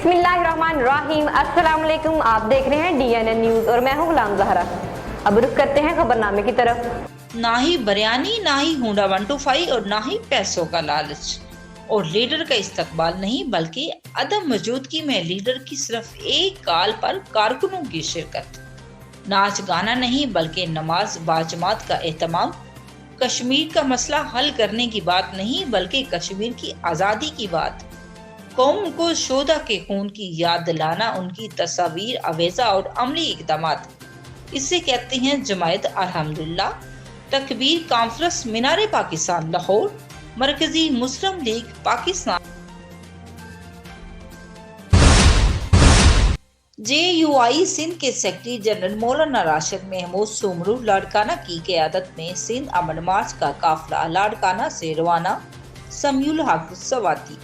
बिस्मिल्लाहिर्रहमानिर्रहीम। अस्सलाम वालेकुम। आप देख रहे हैं DNN न्यूज और मैं हूं गुलाम ज़हरा। अब रुख करते हैं खबरनामे की तरफ। ना ही बिरयानी, ना ही हुंडा 125 और ना ही पैसों का लालच और लीडर का इस्तकबाल नहीं, बल्कि अदम मौजूदगी में लीडर की सिर्फ एक कॉल पर कारकुनों की शिरकत। नाच गाना नहीं, बल्कि नमाज बाजमात का एहतमाम। कश्मीर का मसला हल करने की बात नहीं, बल्कि कश्मीर की आज़ादी की बात। कौम को शोधा के खून की याद दिलाना, उनकी तस्वीर, अवेजा और अमली इकदामात, इससे कहते हैं जमायत अल्हम्दुलिल्लाह। तकबीर कॉन्फ्रेंस मीनारे पाकिस्तान लाहौर, मरकजी मुस्लिम लीग पाकिस्तान JUI सिंध के सेक्रेटरी जनरल मौलाना राशिद महमूद सुमरू लाड़काना की क़यादत में सिंध अमन मार्च का काफिला लाड़काना से रवाना। समीउल हक सवाती।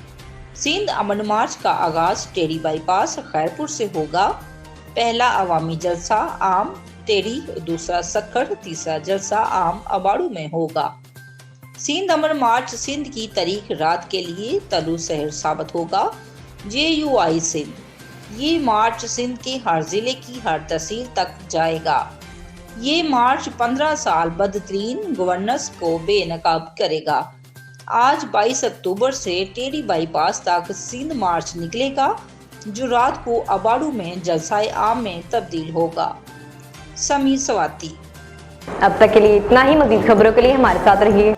सिंध अमन मार्च का आगाज टेढ़ी बाईपास खैरपुर से होगा। पहला अवामी जलसा आम टेढ़ी, दूसरा सक्खड़, तीसरा जलसा आम अबाड़ू में होगा। सिंध अमन मार्च सिंध की तारीख रात के लिए तलू शहर साबित होगा। JUI सिंध ये मार्च सिंध के हर जिले की हर तहसील तक जाएगा। ये मार्च 15 साल बदतरीन गवर्नेंस को बेनकाब करेगा। आज 22 अक्टूबर से टेढ़ी बाईपास तक सिंध मार्च निकलेगा, जो रात को अबाड़ू में जलसाए आम में तब्दील होगा। समी सवाती। अब तक के लिए इतना ही। मज़ीद खबरों के लिए हमारे साथ रहिए।